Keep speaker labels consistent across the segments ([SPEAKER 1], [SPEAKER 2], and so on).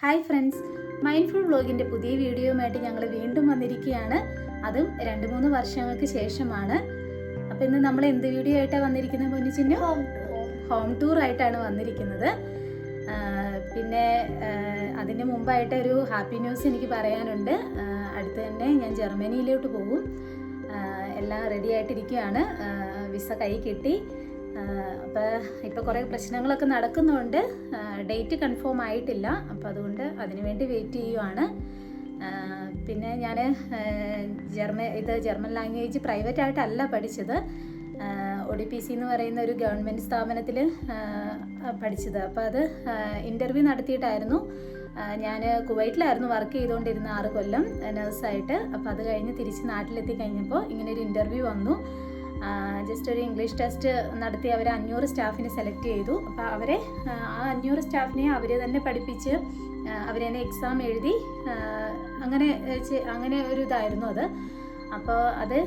[SPEAKER 1] Hi friends, mindful വ്ളോഗിൻ്റെ പുതിയ വീഡിയോയുമായിട്ട് ഞങ്ങൾ വീണ്ടും വന്നിരിക്കുകയാണ്. അതും 2-3 വർഷങ്ങൾക്ക് ശേഷമാണ്. അപ്പോൾ ഇന്ന് നമ്മൾ എന്ത് വീഡിയോ ആയിട്ടാണ് വന്നിരിക്കുന്നത് പൊന്നിച്ചിന്? ഹോം ടൂർ ആയിട്ടാണ് വന്നിരിക്കുന്നത്. പിന്നെ അതിന് മുമ്പായിട്ട് ഒരു ഹാപ്പി ന്യൂസ് എനിക്ക് പറയാനുണ്ട്. അടുത്ത് തന്നെ ഞാൻ ജർമ്മനിയിലോട്ട് പോകും. എല്ലാം റെഡി ആയിട്ടിരിക്കുകയാണ്. വിസ കൈ കിട്ടി. ഇപ്പോൾ കുറേ പ്രശ്നങ്ങളൊക്കെ നടക്കുന്നുണ്ട്. ഡേറ്റ് കൺഫേം ആയിട്ടില്ല. അപ്പോൾ അതുകൊണ്ട് അതിനുവേണ്ടി വെയിറ്റ് ചെയ്യുവാണ്. പിന്നെ ഞാൻ ജർമ്മൻ ലാംഗ്വേജ് പ്രൈവറ്റ് ആയിട്ടല്ല പഠിച്ചത്. ODPC എന്ന് പറയുന്ന ഒരു ഗവൺമെൻറ് സ്ഥാപനത്തിൽ പഠിച്ചത്. അപ്പോൾ അത് ഇൻ്റർവ്യൂ നടത്തിയിട്ടായിരുന്നു. ഞാൻ കുവൈറ്റിലായിരുന്നു വർക്ക് ചെയ്തുകൊണ്ടിരുന്ന 6 കൊല്ലം നഴ്സായിട്ട്. അപ്പോൾ അത് കഴിഞ്ഞ് തിരിച്ച് നാട്ടിലെത്തി കഴിഞ്ഞപ്പോൾ ഇങ്ങനൊരു ഇൻ്റർവ്യൂ വന്നു. ജസ്റ്റ് ഒരു ഇംഗ്ലീഷ് ടെസ്റ്റ് നടത്തി അവർ 500 സ്റ്റാഫിനെ സെലക്ട് ചെയ്തു. അപ്പോൾ ആ 500 സ്റ്റാഫിനെ അവർ തന്നെ പഠിപ്പിച്ച് അവർ തന്നെ എക്സാം എഴുതി അങ്ങനെ ഒരു ഇതായിരുന്നു അത്. അപ്പോൾ അത്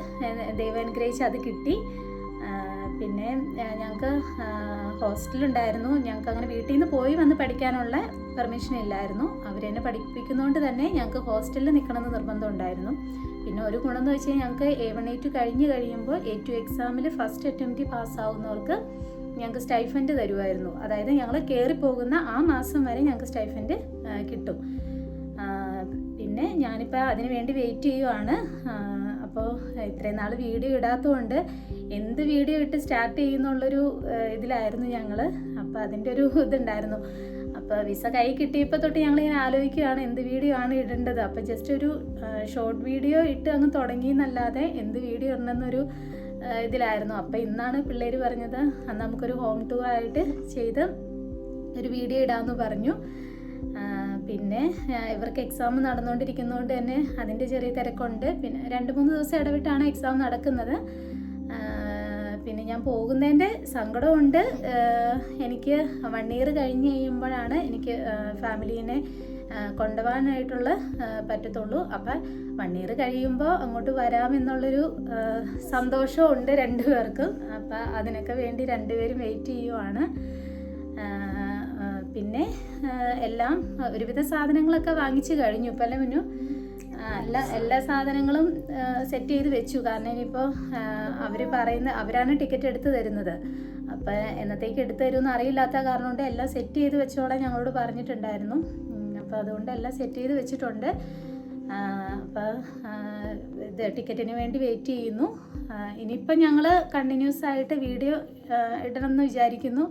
[SPEAKER 1] ദൈവാനുഗ്രഹിച്ച് അത് കിട്ടി. പിന്നെ ഞങ്ങൾക്ക് ഹോസ്റ്റലുണ്ടായിരുന്നു. ഞങ്ങൾക്ക് അങ്ങനെ വീട്ടിൽ നിന്ന് പോയി വന്ന് പഠിക്കാനുള്ള പെർമിഷൻ ഇല്ലായിരുന്നു. അവർ തന്നെ പഠിപ്പിക്കുന്നതുകൊണ്ട് തന്നെ ഞങ്ങൾക്ക് ഹോസ്റ്റലിൽ നിൽക്കണമെന്ന് നിർബന്ധം ഉണ്ടായിരുന്നു. പിന്നെ ഒരു ഗുണം എന്ന് വെച്ച് കഴിഞ്ഞാൽ ഞങ്ങൾക്ക് A1 A2 കഴിയുമ്പോൾ A2 എക്സാമിൽ ഫസ്റ്റ് അറ്റംപ്റ്റ് പാസ്സാവുന്നവർക്ക് ഞങ്ങൾക്ക് സ്റ്റൈഫൻഡ് തരുമായിരുന്നു. അതായത് ഞങ്ങൾ കയറിപ്പോകുന്ന ആ മാസം വരെ ഞങ്ങൾക്ക് സ്റ്റൈഫൻഡ് കിട്ടും. പിന്നെ ഞാനിപ്പോൾ അതിന് വേണ്ടി വെയിറ്റ് ചെയ്യുവാണ്. അപ്പോൾ ഇത്രയും നാൾ വീഡിയോ ഇടാത്തതുകൊണ്ട് എന്ത് വീഡിയോ ഇട്ട് സ്റ്റാർട്ട് ചെയ്യുന്നുള്ളൊരു ഇതിലായിരുന്നു ഞങ്ങൾ. അപ്പോൾ അതിൻ്റെ ഒരു ഇതുണ്ടായിരുന്നു. അപ്പോൾ വിസ കൈ കിട്ടിയപ്പോൾ തൊട്ട് ഞങ്ങളിങ്ങനെ ആലോചിക്കുകയാണ് എന്ത് വീഡിയോ ആണ് ഇടേണ്ടത്. അപ്പോൾ ജസ്റ്റ് ഒരു ഷോർട്ട് വീഡിയോ ഇട്ട് അങ്ങ് തുടങ്ങിയെന്നല്ലാതെ എന്ത് വീഡിയോ ഇടണമെന്നൊരു ഇതിലായിരുന്നു. അപ്പോൾ ഇന്നാണ് പിള്ളേർ പറഞ്ഞത് നമുക്കൊരു ഹോം ടൂർ ആയിട്ട് ചെയ്ത് ഒരു വീഡിയോ ഇടാമെന്ന് പറഞ്ഞു. പിന്നെ ഇവർക്ക് എക്സാം നടന്നുകൊണ്ടിരിക്കുന്നതുകൊണ്ട് തന്നെ അതിൻ്റെ ചെറിയ തിരക്കുണ്ട്. പിന്നെ 2-3 ദിവസം ഇടവിട്ടാണ് എക്സാം നടക്കുന്നത്. പിന്നെ ഞാൻ പോകുന്നതിൻ്റെ സങ്കടമുണ്ട്. എനിക്ക് 1 ഇയർ കഴിഞ്ഞ് കഴിയുമ്പോഴാണ് എനിക്ക് ഫാമിലീനെ കൊണ്ടുപോകാനായിട്ടുള്ള പറ്റത്തുള്ളൂ. അപ്പം 1 ഇയർ കഴിയുമ്പോൾ അങ്ങോട്ട് വരാമെന്നുള്ളൊരു സന്തോഷമുണ്ട് 2 പേർക്കും. അപ്പം അതിനൊക്കെ വേണ്ടി 2 പേരും വെയിറ്റ് ചെയ്യുവാണ്. പിന്നെ എല്ലാം ഒരുവിധ സാധനങ്ങളൊക്കെ വാങ്ങിച്ചു കഴിഞ്ഞു. ഇപ്പം അല്ല മുന്നു എല്ലാ സാധനങ്ങളും സെറ്റ് ചെയ്ത് വെച്ചു. കാരണം ഇനിയിപ്പോൾ അവരാണ് ടിക്കറ്റ് എടുത്ത് തരുന്നത്. അപ്പം എന്നത്തേക്ക് എടുത്ത് തരുമെന്ന് അറിയില്ലാത്ത കാരണം കൊണ്ട് എല്ലാം സെറ്റ് ചെയ്ത് വെച്ചോളാൻ ഞങ്ങളോട് പറഞ്ഞിട്ടുണ്ടായിരുന്നു. അപ്പോൾ അതുകൊണ്ട് എല്ലാം സെറ്റ് ചെയ്ത് വെച്ചിട്ടുണ്ട്. അപ്പോൾ ഇത് ടിക്കറ്റിന് വേണ്ടി വെയിറ്റ് ചെയ്യുന്നു. ഇനിയിപ്പം ഞങ്ങൾ കണ്ടിന്യൂസ് ആയിട്ട് വീഡിയോ ഇടണമെന്ന് വിചാരിക്കുന്നു.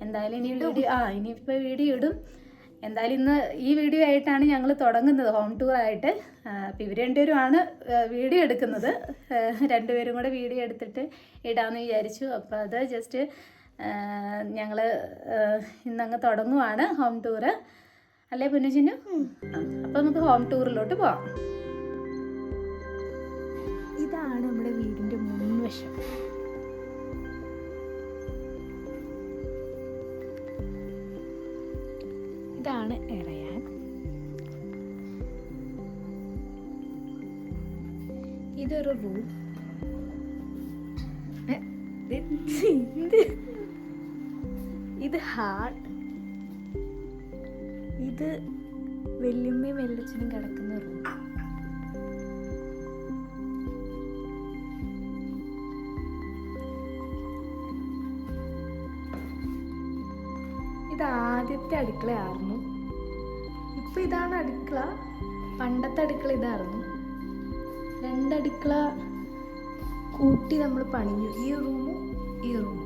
[SPEAKER 1] എന്തായാലും ഇനിയിപ്പോൾ വീഡിയോ ഇടും. എന്തായാലും ഇന്ന് ഈ വീഡിയോ ആയിട്ടാണ് ഞങ്ങൾ തുടങ്ങുന്നത്, ഹോം ടൂർ ആയിട്ട്. അപ്പോൾ ഇവർ 2 പേരുമാണ് വീഡിയോ എടുക്കുന്നത്. 2 പേരും കൂടെ വീഡിയോ എടുത്തിട്ട് ഇടാമെന്ന് വിചാരിച്ചു. അപ്പോൾ അത് ജസ്റ്റ് ഞങ്ങൾ ഇന്നങ്ങ് തുടങ്ങുവാണ് ഹോം ടൂറ്. അല്ലേ പുന്നുചിന്നു? അപ്പോൾ നമുക്ക് ഹോം ടൂറിലോട്ട് പോവാം.
[SPEAKER 2] ഇതാണ് നമ്മുടെ വീടിൻ്റെ മുൻവശം. ഇതാണ് ഇറയാൻ. ഇതൊരു റൂം. ഇത് ഹാൾ. ഇത് വല്യമ്മയും വല്യച്ഛനും കിടക്കുന്ന റൂം. ഇത് ആദ്യത്തെ അടുക്കളയായിരുന്നു. ഇപ്പം ഇതാണ് അടുക്കള. പണ്ടത്തെ അടുക്കള ഇതായിരുന്നു. 2 അടുക്കള കൂട്ടി നമ്മൾ പണിഞ്ഞു. ഈ റൂമും ഈ റൂമും.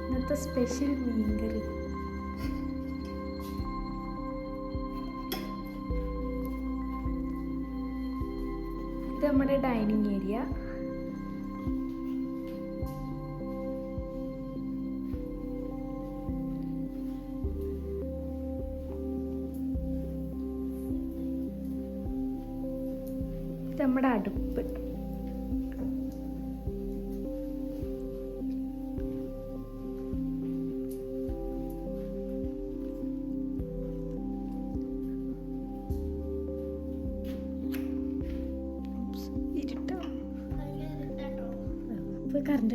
[SPEAKER 2] ഇന്നത്തെ സ്പെഷ്യൽ മീൻകറി. ഇത് നമ്മുടെ ഡൈനിങ് ഏരിയ. നമ്മുടെ അടുപ്പ്. കറണ്ട്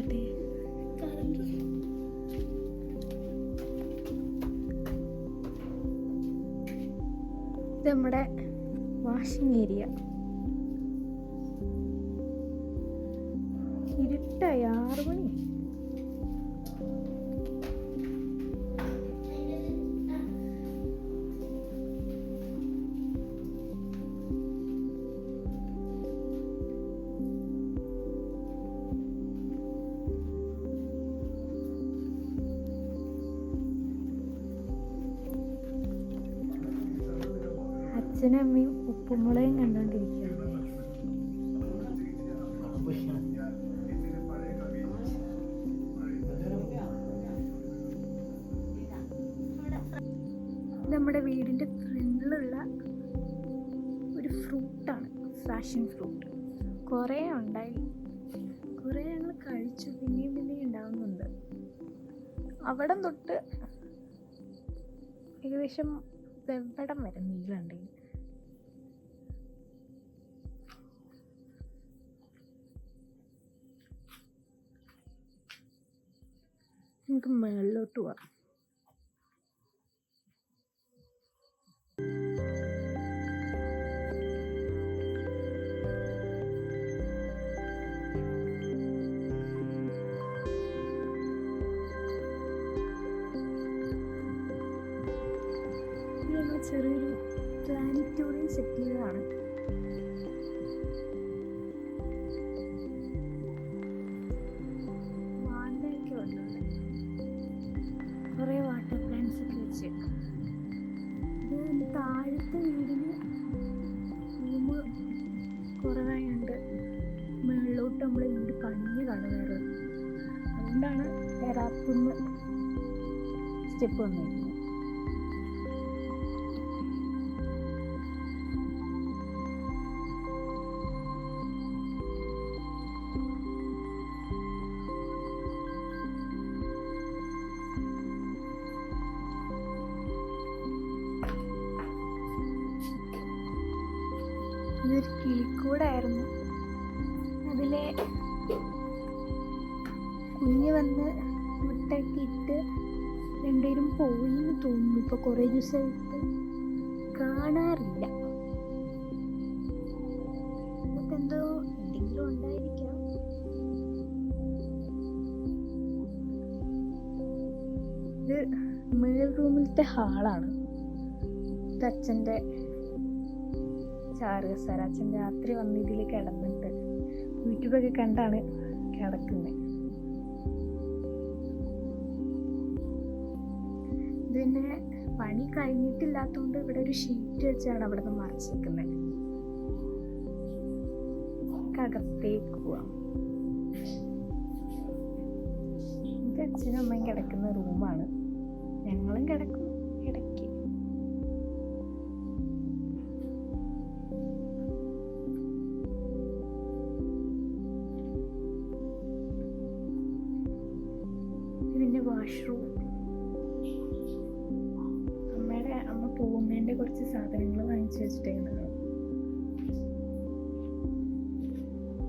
[SPEAKER 2] ഇത് നമ്മുടെ വാഷിംഗ് ഏരിയ. ഇരുട്ടായി, 6 മണി. അച്ഛനും അമ്മയും ഉപ്പുമുളയും കണ്ടോണ്ടിരിക്കുകയാണ്. നമ്മുടെ വീടിൻ്റെ ഫ്രണ്ടിലുള്ള ഒരു ഫ്രൂട്ടാണ്, പാഷൻ ഫ്രൂട്ട്. കുറേ ഉണ്ടായി, കുറേ ഞങ്ങൾ കഴിച്ചു. പിന്നെയും ഉണ്ടാവുന്നുണ്ട്. അവിടം തൊട്ട് ഏകദേശം എവിടം വരെ നീളുണ്ട്. നമുക്ക് മുകളിലോട്ട് പോവാം. ചെറിയൊരു പ്ലാനറ്റോറിയം സെറ്റ് ചെയ്തതാണ്. വാണ്ടൊക്കെ ഉണ്ട്, കുറേ വാട്ടർ പ്ലാന്റ്സ് ഒക്കെ വെച്ച്. ഇത് താഴത്തെ വീടിന് റൂം കുറവായുണ്ട്. മുകളിലോട്ട് നമ്മൾ വീട് പണിഞ്ഞതാണ് വേറെ. അതുകൊണ്ടാണ് ടെറാത്തുനിന്ന് സ്റ്റെപ്പ് വന്നിരിക്കുന്നത്. ഇതൊരു കിളിക്കൂടായിരുന്നു. അതിലെ കുഞ്ഞ് വന്ന് മുട്ടയൊക്കെ ഇട്ട് രണ്ടുപേരും പോയിന്ന് തോന്നുന്നു. ഇപ്പോൾ കുറേ ദിവസമായിട്ട് കാണാറില്ല. എന്തോ എന്തെങ്കിലും ഉണ്ടായിരിക്കാം. ഇത് മേൽ റൂമിലത്തെ ഹാളാണ്. ഇത് അച്ഛൻ്റെ ചാരുകസേര. അച്ഛൻ രാത്രി വന്ന് ഇതിൽ കിടന്നിട്ട് യൂട്യൂബൊക്കെ കണ്ടാണ് കിടക്കുന്നത്. ഇത് പിന്നെ പണി കഴിഞ്ഞിട്ടില്ലാത്തതുകൊണ്ട് ഇവിടെ ഒരു ഷീറ്റ് വെച്ചാണ് അവിടെ നിന്ന് മറച്ചിരിക്കുന്നത്. അകത്തേക്ക് പോവാം. ഇത് അച്ഛനും അമ്മയും കിടക്കുന്ന റൂമാണ്. ഞങ്ങളും കിടക്കും ഇടയ്ക്ക്. ഇതിൻ്റെ വാഷ്റൂം. അമ്മ പോകുന്നതിൻ്റെ കുറച്ച് സാധനങ്ങൾ വാങ്ങിച്ചു വെച്ചിട്ടേക്കുന്നത്.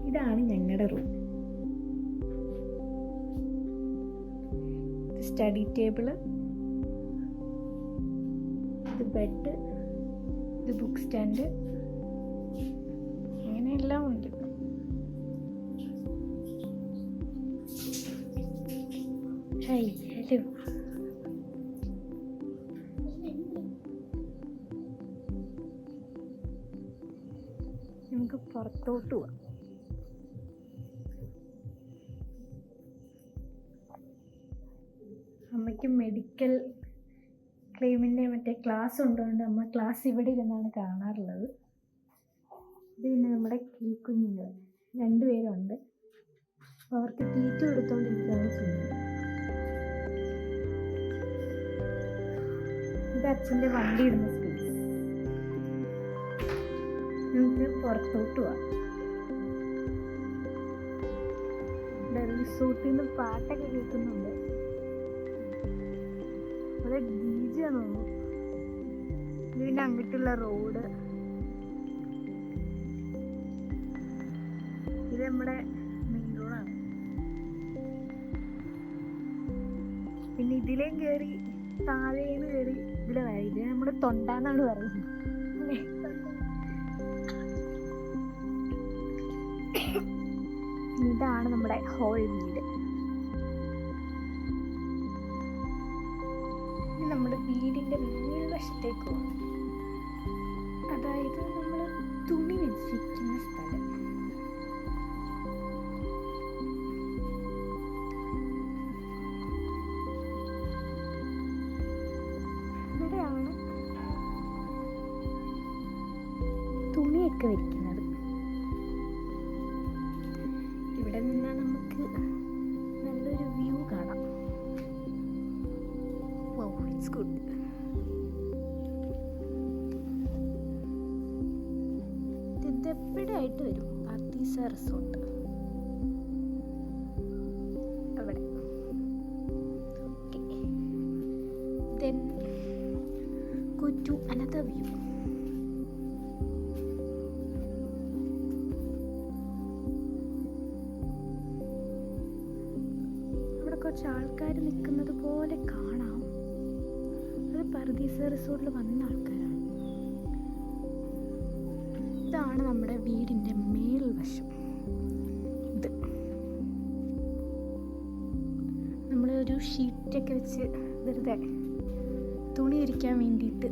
[SPEAKER 2] ഇതാണ് ഞങ്ങളുടെ റൂം. സ്റ്റഡി ടേബിള്, ഇത് ബെഡ്, ഇത് ബുക്ക് സ്റ്റാൻഡ്, അങ്ങനെയെല്ലാം ഉണ്ട്. Hi, hello. നമുക്ക് പുറത്തോട്ട് പോവാം. അമ്മയ്ക്ക് മെഡിക്കൽ ക്ലെയിമിൻ്റെ മറ്റേ ക്ലാസ് ഉള്ളതുകൊണ്ട് അമ്മ ക്ലാസ് ഇവിടെ ഇരുന്നാണ് കാണാറുള്ളത്. ഇത് പിന്നെ നമ്മുടെ കിളിക്കുഞ്ഞുങ്ങൾ 2 പേരുണ്ട്. അവർക്ക് തീറ്റ കൊടുത്തോണ്ടിരിക്കുകയാണ് ചെയ്യുന്നത്. ഇത് അച്ഛൻ്റെ വണ്ടി ഇടുന്ന സ്പേസ്. നമുക്ക് പുറത്തോട്ട് പോവാം. റിസോർട്ടിൽ നിന്ന് പാട്ടൊക്കെ കേൾക്കുന്നുണ്ട്. അത് ഡീജാന്ന് തോന്നുന്നു. ഇതിൻ്റെ അങ്ങോട്ടുള്ള റോഡ്. ഇത് നമ്മുടെ മെയിൻ റോഡാണ്. പിന്നെ ഇതിലേയും കയറി താഴേന്ന് കയറി ഇതിലെ വഴി. ഇത് നമ്മുടെ തൊണ്ടാന്നാണ് പറയുന്നത്. തന്നെ. ഇതാണ് നമ്മുടെ ഹോൾ വീട്. ഇനി നമ്മുടെ വീടിൻ്റെ മുൻവശത്തേക്ക് പോകും. അതായത് നമ്മൾ തുണി വെച്ചിരിക്കുന്ന സ്ഥലം. ഇവിടെയാണ് തുണിയൊക്കെ വെക്കുന്നത്. ഇവിടെ നിന്നാൽ നമുക്ക് നല്ലൊരു വ്യൂ കാണാം. Wow, it's good. ഇത് എപ്പോഴായിട്ട് വരും പാർട്ടീസ റിസോർട്ട് അവിടെ. Okay. Then go to another view. അവിടെ കുറച്ച് ആൾക്കാർ നിൽക്കുന്നത് പോലെ കാണാം. അത് പർദീസ റിസോർട്ടിൽ വന്ന ആൾക്കാരാണ്. ഇതാണ് നമ്മുടെ വീടിൻ്റെ മേൽവശം. ഇത് നമ്മൾ ഒരു ഷീറ്റൊക്കെ വെച്ച് വെറുതെ തുണി ഇരിക്കാൻ വേണ്ടിയിട്ട്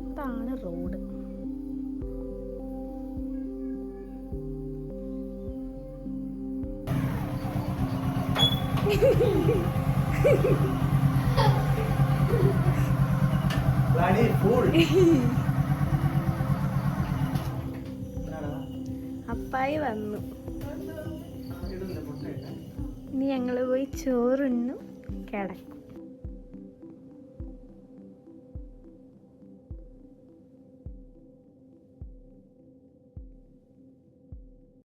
[SPEAKER 2] ഇതാണ് റോഡ്. അപ്പായി വന്നു. ഇനി ഞങ്ങൾ പോയി ചോറുണ്ണും കിടക്കും.